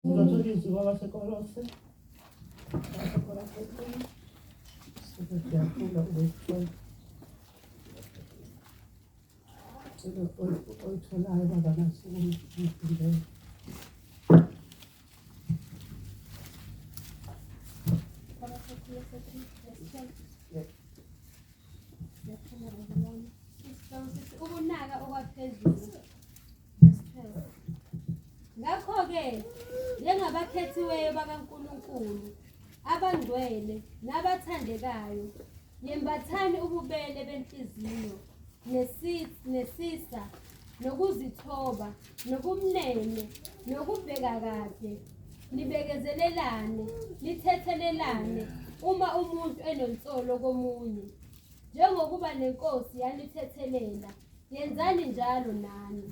Uzotholiswa kwabasekolose. Siyafunda ukuyithola. Oyitholayo baba nasuku. Ukunaka okwaphezulu. Ngakho-ke njengabakhethiweyo bakaNkulunkulu abangcwele nabathandekayo yembathani ububele benhliziyo nesisa nokuzithoba nobumnene nokubheka kade nibekezelelane nithethelelane uma umuntu enonsolo komunye njengokuba nenkosi yanithethelela yenzani njalo nani.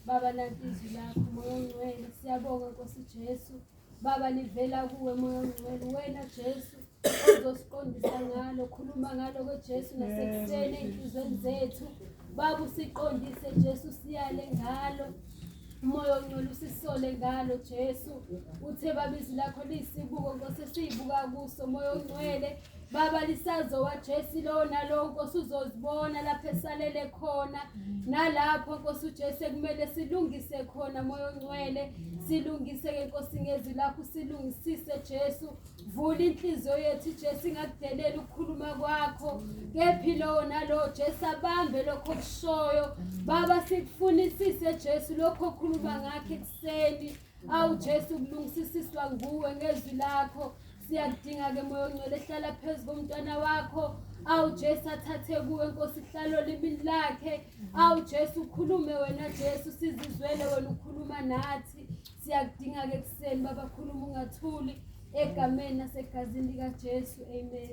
Baba nanti izwi lakho moya ongcwele siyabonga Nkosi Jesu baba livela kuwe moya ongcwele wena Jesu ozosiqondisa ngalo khuluma ngalo kweJesu nasekuseni enhlizweni zethu baba usiqondise Jesu siyale ngalo umoya ongcwele usisole ngalo Jesu uthe baba izwi lakho lisibuko Nkosi siyibuka kuso moya ongcwele baba lisazowa Jesu lo nalo Nkosi uzozibona lapho esalele khona nalapho Nkosi uJesu kumele silungise khona moya ongcwele silungise ke Nkosi ngezwi lakho silungisise Jesu vula inhliziyo yethu Jesu ingakudelela ukukhuluma kwakho kephi lo nalo Jesu abambe lokho kushoyo baba sikufunisise Jesu lokho okhuluma ngakho ekuseni awu Jesu kulungisiswa nguwe ngezwi lakho siyadinga ke moya ongcwele ehlala phezu komntwana wakho awu Jesu athathe kuwe Nkosi ihlalo libini lakhe awu Jesu ukhulume wena Jesu sizizwele wena ukhuluma nathi siyakudinga ke kuseni baba khuluma ungathuli egameni nasegazini lika Jesu amen.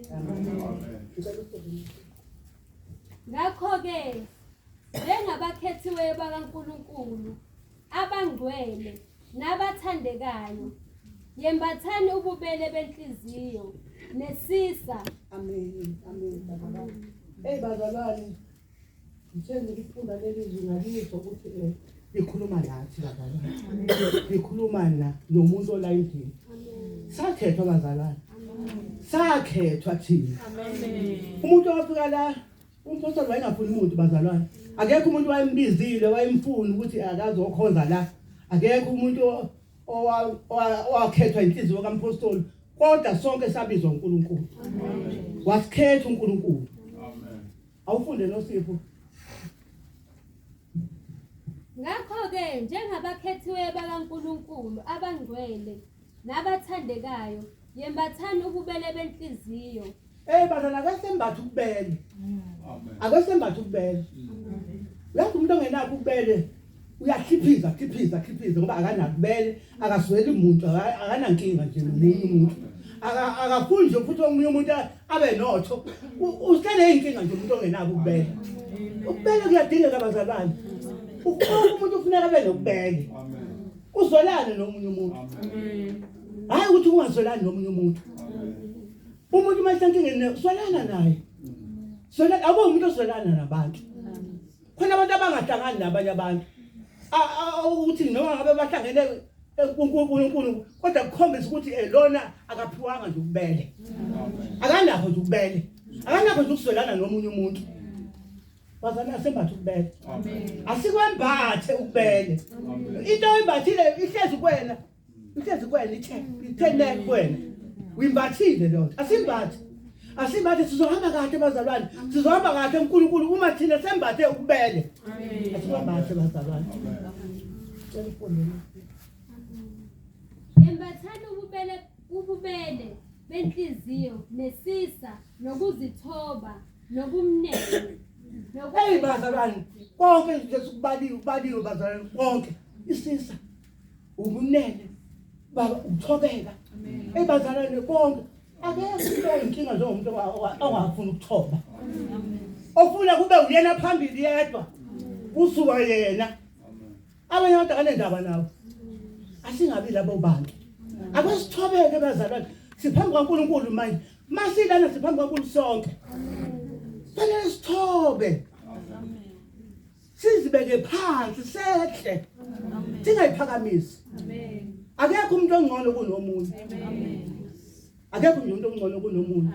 Ngakho-ke njengabakhethiweyo bakaNkulunkulu abangcwele nabathandekayo yembathani ububele benhliziyo nesisa. Amen. Amen. Hey bazalwane ngithenge ifunda leli zwi ngalizwa ukuthi likhuluma nathi bazalwane. Likhuluma nomuntu olayindini. Sakhethwa bazalwane. Sakhethwa thina. Amen. Umuntu ofika la umpostoli wayengafuni umuntu bazalwane. Akekho umuntu wayembizile wayemfuna ukuthi akazokhonza la. Akekho umuntu owakhethwa inhliziyo kampostoli kodwa sonke sabizwa uNkulunkulu. Amen. Wasikhetha uNkulunkulu. Amen. Awufunde noSipho. Ngakho-ke njengabakhethiweyo bakaNkulunkulu abangcwele nabathandekayo yembathani ububele benhliziyo. Bazalwane akasembatha ububele. Amen. Akasembatha ububele. Lapho umuntu ongenakho ububele uyakhiphiza ngoba akanakubele akasweli umuntu akanankinga nje nomunye umuntu akafuni nje futhi omunye umuntu abe notho usele inkinga nje umuntu ongenako ububele. Ububele kuyadingeka bazalwane. Umuntu ufuneka abe nokubele. Uzolana nomunye umuntu. Hayi ukuthi ungazolani nomunye umuntu. Umuntu mayisenkingeni solana naye. Solana abo umuntu ozolana nabantu. Khona abantu abangahlangani nabanye abantu. Ukuthi noma ngabe bahlangene kuNkulunkulu kodwa kukhombisa ukuthi lona akaphiwanga nje ukubele. Akanakho nje ukubele. Akanakho nje ukuzolana nomunye umuntu. Bazana asembathe ukubele. Amen. Asikwembathe ukubele. Into oyimbathile ihlezi kuwena. Ihlezi kuwena ithene kuwena. Uyimbathile lo. Asimbathe sizohamba kahle bazalwane. Sizohamba kahle uNkulunkulu uma thina sembathe ukubele. Amen. Asimbathe bazalwane. Yembathani ububele benhliziyo nesisa nokuzithoba nobumnene. Hey bazalwane konke nje sikubaliwe bazalwane konke isisa ubunene baba uthobeka. Hey bazalwane konke akekho inkinga njengomuntu ongafuni ukuthoba. Ofuna kube uyena phambili yedwa usuka yena. Abanye abantu akanendaba nawo. Asingabi labo bantu. Akwesithobeke bazalwane siphambi kaNkulunkulu manje. Masilana siphambi kaNkulunkulu sonke. Fanele sithobe. sizibeke phansi sehle singayiphakamisi. Akekho umuntu ongcono kunomunye. Akekho umuntu ongcono kunomunye.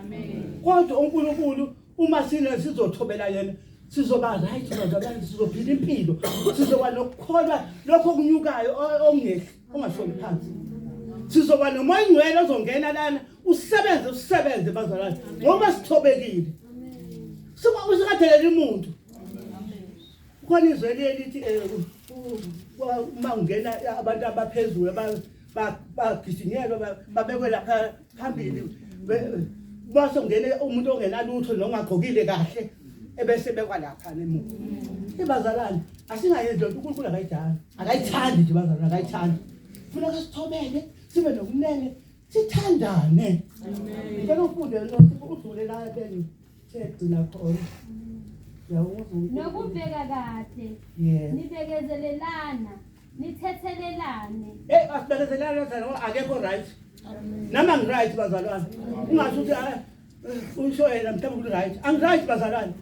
Kodwa uNkulunkulu uma sina sizothobela yena sizoba right bazalwane, sizophila impilo, sizoba nokukholwa lokho okunyukayo ongehli ongashoni phansi. Sizoba nomoya ingcwele ozongena lana usebenze bazalwane ngoba sithobekile. Soma usikathelela umuntu. Khona izweli elithi uma ungena abantu abaphezulu bagijinyelwa babekwe lapha phambili base ungene umuntu ongenalutho nongagqokile kahle ebese bekwa lapha nemuntu. Ibazalwane asingayenzi lokho uNkulunkulu akayithandi nje bazalwane, akayithandi. Funa sithobele sibe nokunene sithandane. Ngicela ufunde lokho udlule la beni segcina khona. Nokubheka kade nibekezelelana nithethelelane. Asibekezelelana sana akekho right. Nama ngi-right bazalwane. Ungasho ukuthi usho yena mhlawumbe right. Angi-right bazalwane.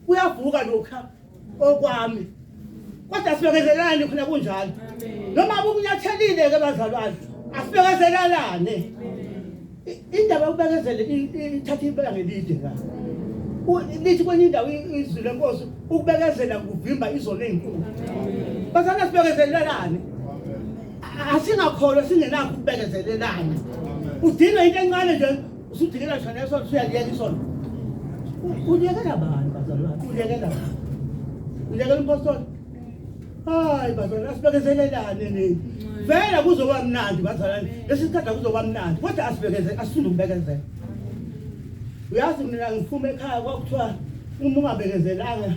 Uyavuka lokha okwami. Kodwa sibekezelelane khona kunjalo. Noma ukunyathelile ke bazalwane. Asibekezelelane. Indaba yokubekezela ithatha ibanga ngelide kahle. Lithi kwenye indawo izwi lenkosi ukubekezela kuvimba izono ezinkulu. Bazalwane sibekezelelane. Asingakholwa singenakho ukubekezelelana. Udinga into encane nje usudingela shana leso usuyaliyeka isono. Uliyekela bani bazalwane? Uliyekela bani? Uliyekela umpostoli? Hayi bazalwane asibekezelelane nini. Vele kuzoba mnandi bazalwane. Lesikhathi kuzoba mnandi. Kodwa asibekezele asifunda ukubekezela. Uyazi mina ngiphume ekhaya kwakuthiwa uma ungabekezelanga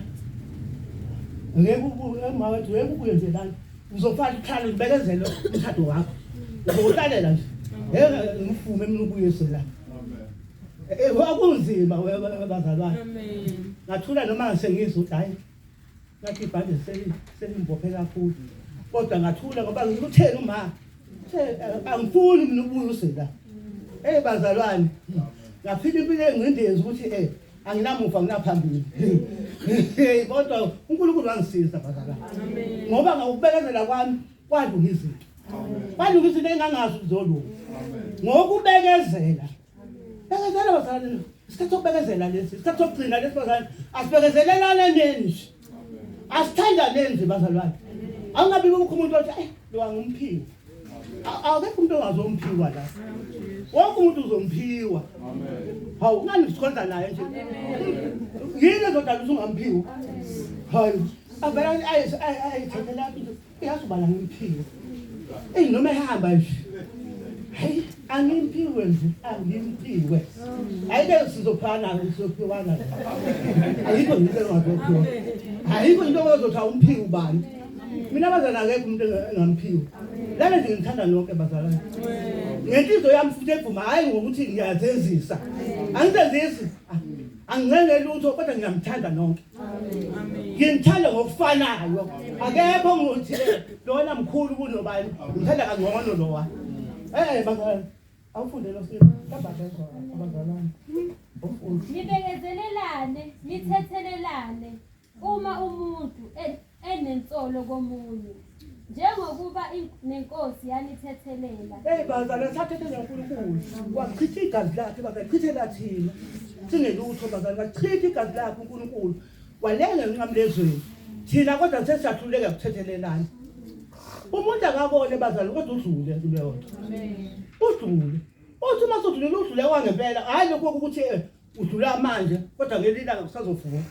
ngeke ubuye mawethu ngeke ukuyenzelana. Uzofaka ikhalo libekezele umthatho wakho. Uzohlalela nje. Ngeke ngifume mina ukuyesela. Kwakunzima bazalwane. Amen. Ngathula noma ngisengizwa ukuthi hayi ngathi ibhande selimbophe kakhulu. Kodwa ngathula ngoba ngikutheni uma angifuni mina ukuyusela. Bazalwane. Ngaphila impilo engcindezi ukuthi anginamuva nginaphambili. Kodwa uNkulunkulu wangisiza bazalwane. Amen. Ngoba ngokubekezela kwami kwadlula izinto. Kwadlula izinto engangazi ukuzolunga. Ngokubekezela. Bekezela bazalwane. Isikhathi sokubekezela lesi, isikhathi sokugcina lesi bazalwane. Asibekezelelane nje. Asithandaneni nje bazalwane. Angabi ukho umuntu othi lo angimphiwe. Akekho umuntu ongazomphiwa la. Wonke umuntu uzomphiwa. Amen. Hawu ngani sikhonza naye nje. Yini ezodala usungamphiwa? Hayi. Abelani ayithathela into iyasubala ngimphiwe. Noma ehamba nje. Hey, angimpiwe nje, angimpiwe. Ayike sizophana sizophiwana. Ayikho into engazophiwa. Ayikho into ozothi umphiwe ubani. Mina bazana akekho umuntu engamphiwe. Lana nje ngithanda nonke bazalwane. Ngenhliziyo yami futhi ephuma hayi ngokuthi ngiyazenzisa. Angizenzisi. Angicenge lutho kodwa ngiyamthanda nonke. Amen. Ngimthanda ngokufanayo. Akekho ngokuthi lona mkhulu kunobani. Ngithanda kangcono lo wa. Bazalwane. Awufunde lo simo. Kababezwa abazalwane. Nibekezelelane, nithethelelane uma umuntu enensolo komunye. Njengokuba nenkosi yanithethelela. Bazalwane sathethele uNkulunkulu. Wachitha igazi lakhe bazachithela thina. Singelutho bazalwane wachitha igazi lakhe uNkulunkulu. Walenga nqamlezweni. Thina kodwa sesiyahluleka ukuthethelelana. Umuntu akabone bazalwane kodwa udlule kuleyo nto. Amen. Udlule. Uthi masudlule udlule kwangempela hayi lokho ukuthi udlula manje kodwa ngelilanga kusazovuka. Amen.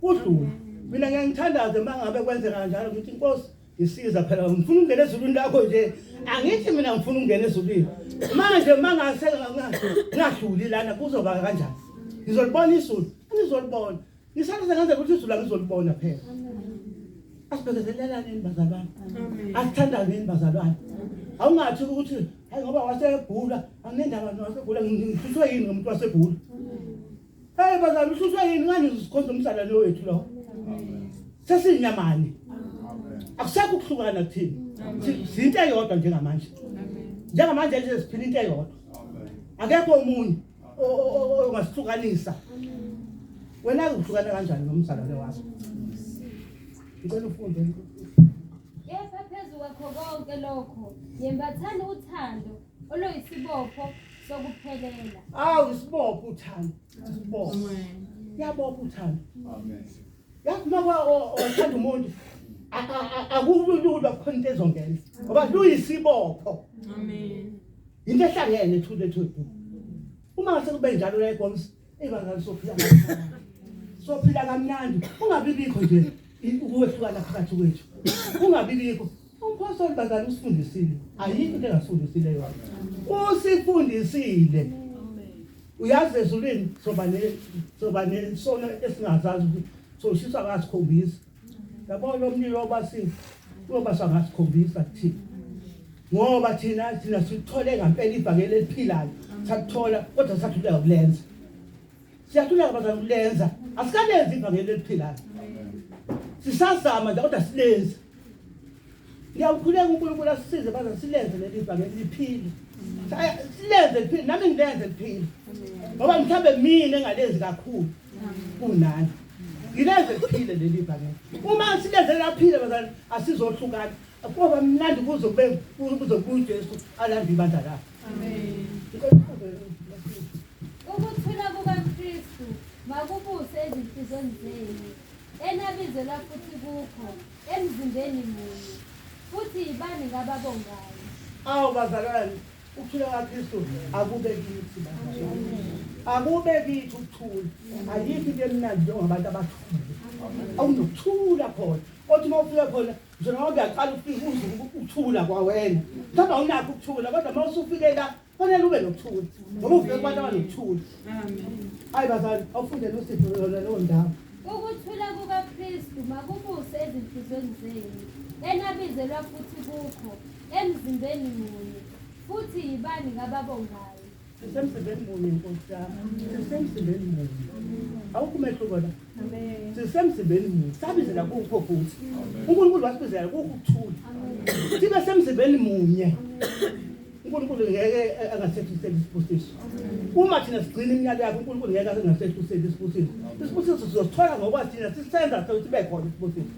Udlule. Mina ngiyangithandaza mangabe kwenzeka kanjalo ngithi inkosi isiza phela ngifuna ungena ezulwini lakho nje angithi mina ngifuna ungena ezulwini manje mangase ngahluli lana kuzoba kanjani ngizolibona izulu ngizolibona ngisathi sengenza ukuthi izulu ngizolibona phela asibekezelelane bazalwane asithandane bazalwane awungathi ukuthi hayi ngoba wasebhula anginendaba wasebhula ngithuswe yini ngomuntu wasebhula bazalwane uthuswe yini ngani usikhonza umsalane wethu lo sesinyamani. Akusekho ukuhlukana kuthini. Izinto eyodwa njengamanje. Njengamanje nje siphila into eyodwa. Akekho umuntu ongasihlukanisa. Wena uhlukana kanjani nomsalane wakho? ngicela ufunde. Kepha phezu kwakho konke lokho yembathani uthando oluyisibopho sokuphelela. Awu isibopho uthando. Isibopho. Yabopha uthando. Amen. Yathi wathanda umuntu akulula khona into ezongena. Ngoba luyisibopho. Amen. Into ehlangene two the two. Uma sekube njalo la eGomsi ebangani sophila kamnandi. Sophila kamnandi. Ungabibikho nje ukwehlukana phakathi kwethu. Ungabibikho. Umpostoli bazali usifundisile. Ayikho into engasifundisile yona. Usifundisile. Uyazi ezulwini soba nesona esingazazi ukuthi soshiswa ngasikhombisa. Yabona lo mlilo obasini uyobaswa ngasikhombisa kuthina. Ngoba thina sithole ngempela ibhakeli eliphilayo. Sakuthola kodwa sathuleka ukulenza. Siyathuleka bazali ukulenza. Asikalenzi ibhakeli eliphilayo. Sisazama nje kodwa silenza. Ngiyawukhuleka uNkulunkulu asisize bazali silenze leli bhakeli liphile. Silenze liphile nami ngilenze liphile. Ngoba mhlambe mina engalenzi kakhulu kunani. Ngilenze liphile leli bhakeli. Uma silenze laphile bazali asizohlukana. Ngoba mnandi kuzobe uJesu alanda ibandla lakhe. Amen. Ukuthula kukaKristu makubuse ezinhlizweni zenu, enabizela futhi kukho emzimbeni munye, futhi yibani ngababongayo. Awu bazalwane, ukuthula kaKristu akube kithi bazalwane. Akube kithi ukuthula. Ayikho into emnandi njengabantu abathule. Awunokuthula khona. Othi mawufika khona njengoba ngiyaqala ukufika uzwe ukuthula kwawena. Mhlawumbe awunakho ukuthula kodwa mawusufike la fanele ube nokuthula. Ngoba ufike kubantu abanokuthula. Amen. Hayi bazali, awufunde noSipho yona leyo ndawo. Ukuthula kukaKristu makubuse ezinhlizweni zenu, enabizelwa futhi kukho emzimbeni munye, futhi yibani ngababongayo. Sisemsebenzini munye Nkosi yami. Sisemsebenzini munye. Awukumehluko la. Amen. Sisemsebenzini munye. Sabizela kukho futhi. uNkulunkulu wasibizela kukho ukuthula. Amen. Sibe semsebenzini munye. uNkulunkulu ngeke angasethuseli isibusiso. Uma thina sigcina imiyalo yakhe uNkulunkulu ngeke angasethuseli isibusiso. Isibusiso sizothola ngoba thina sisenza sibe khona isibusiso.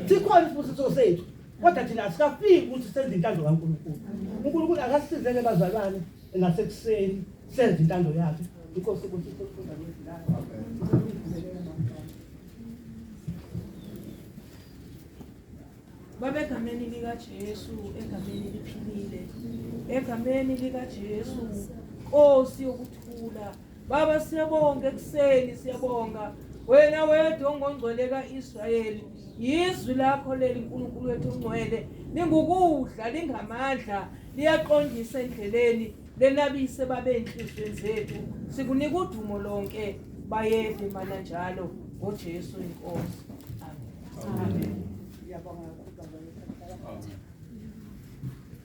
Sikhona isibusiso sethu. Kodwa thina asikafiki ukuthi senze intando kaNkulunkulu. uNkulunkulu akasizeke bazalwane ngasekuseni senze intando yakhe. Inkosi ukuthi sifunda ngezindaba. Baba egameni likaJesu, egameni liphilile, egameni likaJesu, Nkosi yokuthula. Baba siyabonga ekuseni, siyabonga wena wedwa ongongcwele kaIsrayeli. Yizwi lakho leli uNkulunkulu wethu ongcwele, lingukudla lingamandla, liyaqondisa endleleni, lenabise babe enhlizweni zethu. Sikunika udumo lonke bayede mana njalo ngoJesu inkosi.